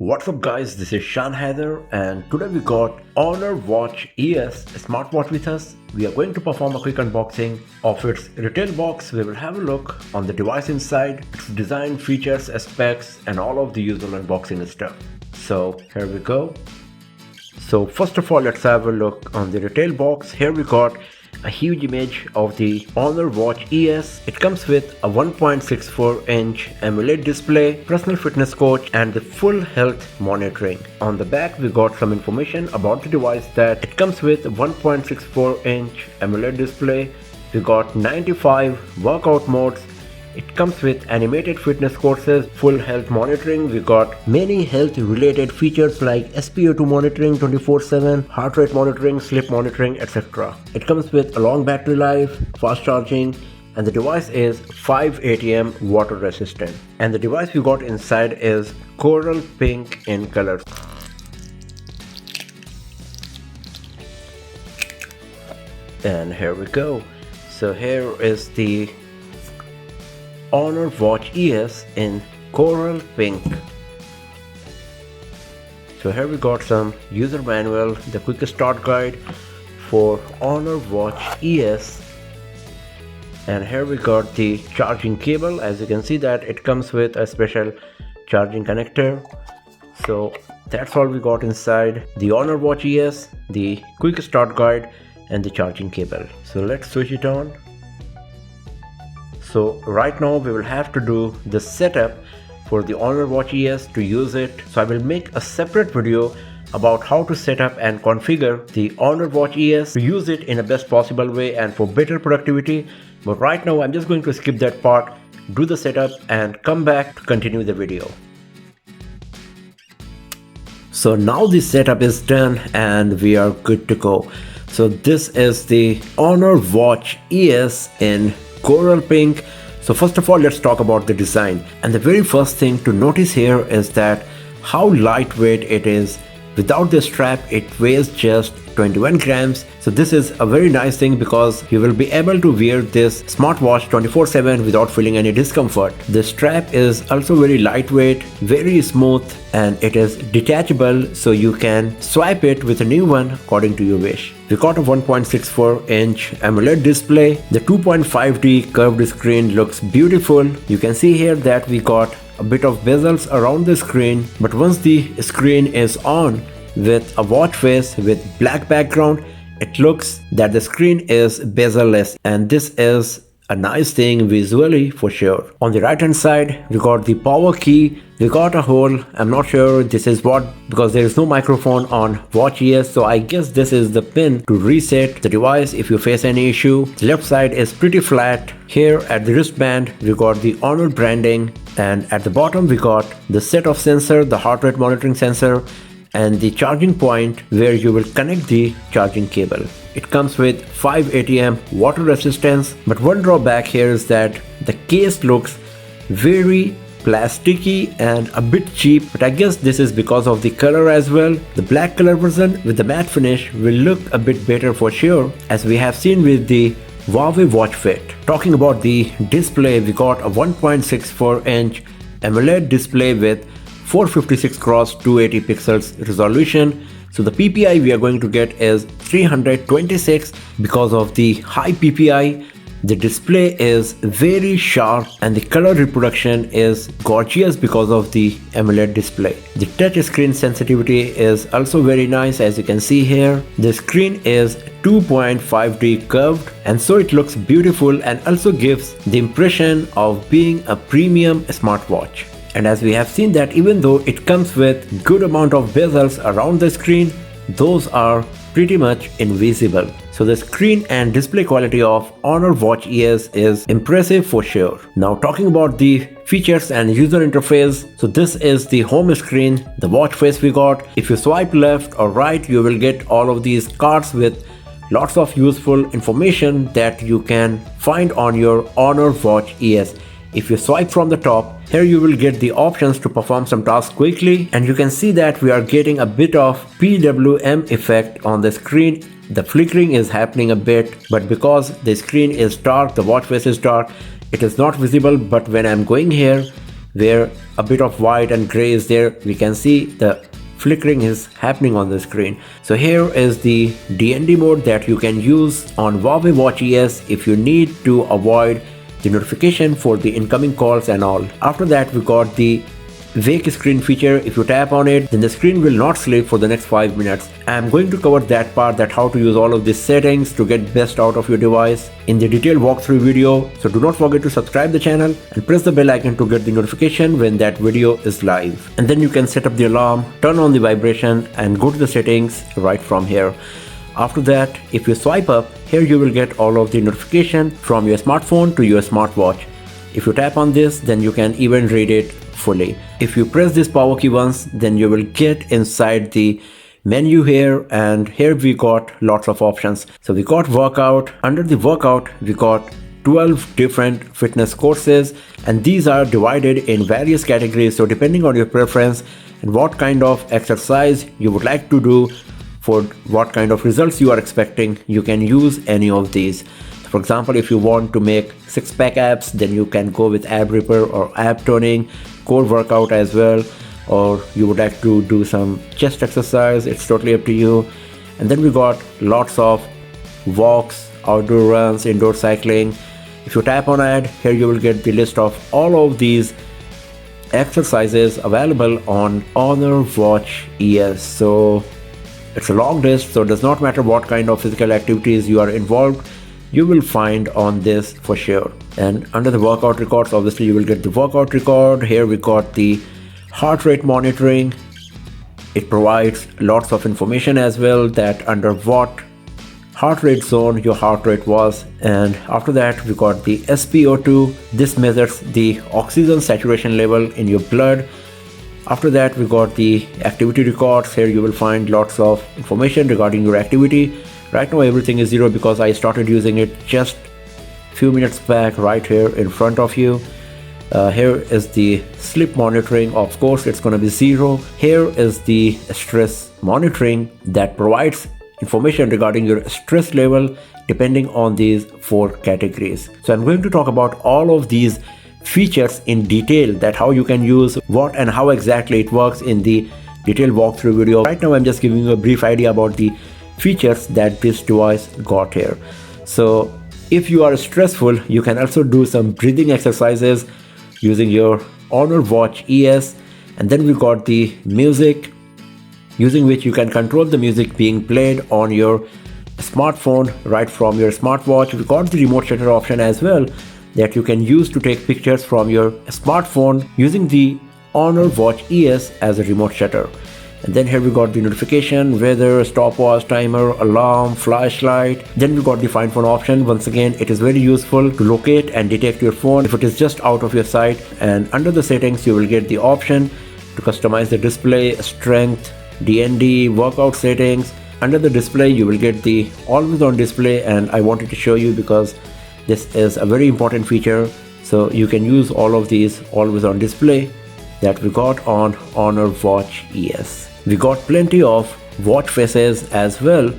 What's up guys, this is Shan Haider and today we got Honor Watch ES smartwatch with us. We are going to perform a quick unboxing of its retail box. We will have a look on the device inside, its design, features, specs and all of the usual unboxing stuff. So here we go. So first of all, let's have a look on the retail box. Here we got a huge image of the Honor Watch ES. It comes with a 1.64-inch AMOLED display, personal fitness coach and the full health monitoring. On the back we got some information about the device, that it comes with a 1.64-inch AMOLED display. We got 95 workout modes. It comes with animated fitness courses, full health monitoring. We got many health related features like SpO2 monitoring 24/7, heart rate monitoring, sleep monitoring, etc. It comes with a long battery life, fast charging, and the device is 5 ATM water resistant. And the device we got inside is coral pink in color. And here we go. So here is the Honor Watch ES in coral pink. So here we got some user manual, the quick start guide for Honor Watch ES, and here we got the charging cable. As you can see that it comes with a special charging connector. So that's all we got inside the Honor Watch ES, the quick start guide and the charging cable. So let's switch it on. So right now we will have to do the setup for the Honor Watch ES to use it. So I will make a separate video about how to set up and configure the Honor Watch ES to use it in the best possible way and for better productivity. But right now I'm just going to skip that part, do the setup and come back to continue the video. So now the setup is done and we are good to go. So this is the Honor Watch ES in coral pink. So first of all, let's talk about the design. And the very first thing to notice here is that how lightweight it is. Without the strap, it weighs just 21 grams. So this is a very nice thing because you will be able to wear this smartwatch 24/7 without feeling any discomfort. The strap is also very lightweight, very smooth, and it is detachable, so you can swipe it with a new one according to your wish. We got a 1.64-inch AMOLED display. The 2.5D curved screen looks beautiful. You can see here that we got a bit of bezels around the screen, but once the screen is on with a watch face with black background, it looks that the screen is bezel-less, and this is a nice thing visually for sure. On the right hand side we got the power key. We got a hole, I'm not sure this is what, because there is no microphone on Watch ES, so I guess this is the pin to reset the device if you face any issue. The left side is pretty flat. Here at the wristband we got the Honor branding, and at the bottom we got the set of sensor, the heart rate monitoring sensor and the charging point where you will connect the charging cable. It comes with 5 ATM water resistance, but one drawback here is that the case looks very plasticky and a bit cheap, but I guess this is because of the color as well. The black color version with the matte finish will look a bit better for sure, as we have seen with the Huawei Watch Fit. Talking about the display, we got a 1.64-inch AMOLED display with 456x280 pixels resolution. So the PPI we are going to get is 326 because of the high PPI. The display is very sharp and the color reproduction is gorgeous because of the AMOLED display. The touch screen sensitivity is also very nice, as you can see here. The screen is 2.5D curved, and so it looks beautiful and also gives the impression of being a premium smartwatch. And as we have seen that even though it comes with good amount of bezels around the screen, those are pretty much invisible. So the screen and display quality of Honor Watch ES is impressive for sure. Now talking about the features and user interface. So this is the home screen, the watch face we got. If you swipe left or right, you will get all of these cards with lots of useful information that you can find on your Honor Watch ES. If you swipe from the top, here you will get the options to perform some tasks quickly, and you can see that we are getting a bit of PWM effect on the screen. The flickering is happening a bit, but because the screen is dark, the watch face is dark, it is not visible. But when I'm going here, where a bit of white and gray is there, we can see the flickering is happening on the screen. So here is the DND mode that you can use on Huawei Watch ES if you need to avoid the notification for the incoming calls and all. After that, we got the wake screen feature. If you tap on it, then the screen will not sleep for the next 5 minutes. I'm going to cover that part, that how to use all of these settings to get best out of your device in the detailed walkthrough video. So do not forget to subscribe the channel and press the bell icon to get the notification when that video is live. And then you can set up the alarm, turn on the vibration and go to the settings right from here. After that, if you swipe up, here you will get all of the notification from your smartphone to your smartwatch. If you tap on this, then you can even read it fully. If you press this power key once, then you will get inside the menu here, and here we got lots of options. So we got workout. Under the workout, we got 12 different fitness courses, and these are divided in various categories. So depending on your preference and what kind of exercise you would like to do, for what kind of results you are expecting, you can use any of these. For example, if you want to make six-pack abs, then you can go with ab ripper or ab toning, core workout as well, or you would like to do some chest exercise, it's totally up to you. And then we got lots of walks, outdoor runs, indoor cycling. If you tap on add, here you will get the list of all of these exercises available on Honor Watch ES. So it's a long list, so it does not matter what kind of physical activities you are involved, you will find on this for sure. And under the workout records, obviously you will get the workout record. Here we got the heart rate monitoring. It provides lots of information as well, that under what heart rate zone your heart rate was. And after that, we got the SpO2. This measures the oxygen saturation level in your blood. After that, we got the activity records. Here you will find lots of information regarding your activity. Right now everything is 0 because I started using it just few minutes back, right here in front of you. Here is the sleep monitoring. Of course it's going to be 0. Here is the stress monitoring that provides information regarding your stress level depending on these 4 categories. So I'm going to talk about all of these features in detail, that how you can use what and how exactly it works in the detailed walkthrough video. Right now I'm just giving you a brief idea about the features that this device got here. So if you are stressful, you can also do some breathing exercises using your Honor Watch ES. And then we got the music, using which you can control the music being played on your smartphone right from your smartwatch. We got the remote shutter option as well, that you can use to take pictures from your smartphone using the Honor Watch ES as a remote shutter. And then here we got the notification, weather, stopwatch, timer, alarm, flashlight. Then we got the find phone option. Once again, it is very useful to locate and detect your phone if it is just out of your sight. And under the settings, you will get the option to customize the display, strength, DND, workout settings. Under the display, you will get the always on display, and I wanted to show you because this is a very important feature. So you can use all of these always on display that we got on Honor Watch ES. We got plenty of watch faces as well.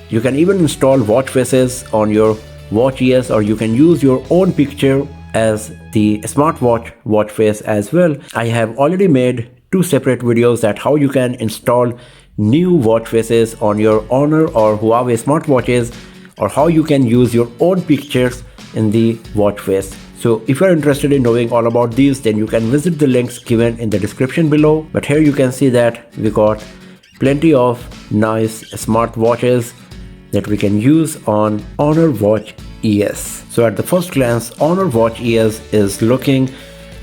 You can even install watch faces on your Watch ES, or you can use your own picture as the smartwatch watch face as well. I have already made 2 separate videos that how you can install new watch faces on your Honor or Huawei smartwatches, or how you can use your own pictures in the watch face. So if you're interested in knowing all about these, then you can visit the links given in the description below. But here you can see that we got plenty of nice smartwatches that we can use on Honor Watch ES. So at the first glance, Honor Watch ES is looking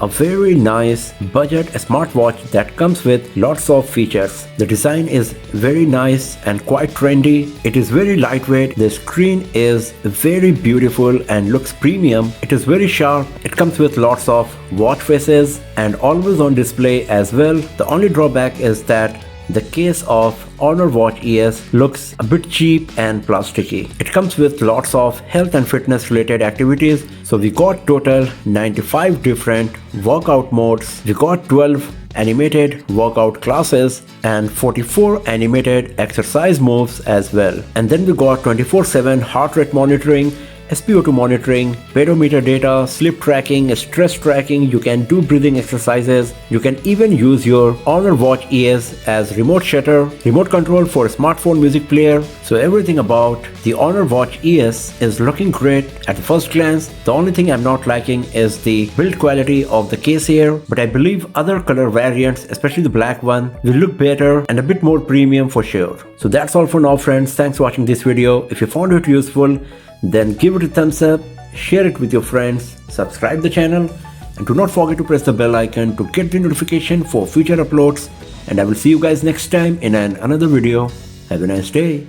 a very nice budget smartwatch that comes with lots of features. The design is very nice and quite trendy. It is very lightweight. The screen is very beautiful and looks premium. It is very sharp. It comes with lots of watch faces and always on display as well. The only drawback is that the case of Honor Watch ES looks a bit cheap and plasticky. It comes with lots of health and fitness related activities. So we got total 95 different workout modes. We got 12 animated workout classes and 44 animated exercise moves as well. And then we got 24/7 heart rate monitoring, SpO2 monitoring, pedometer data, sleep tracking, stress tracking. You can do breathing exercises. You can even use your Honor Watch ES as remote shutter, remote control for a smartphone music player. So everything about the Honor Watch ES is looking great at the first glance. The only thing I'm not liking is the build quality of the case here, but I believe other color variants, especially the black one, will look better and a bit more premium for sure. So that's all for now, friends. Thanks for watching this video. If you found it useful, then give it a thumbs up, share it with your friends, subscribe the channel, and do not forget to press the bell icon to get the notification for future uploads. And I will see you guys next time in another video. Have a nice day.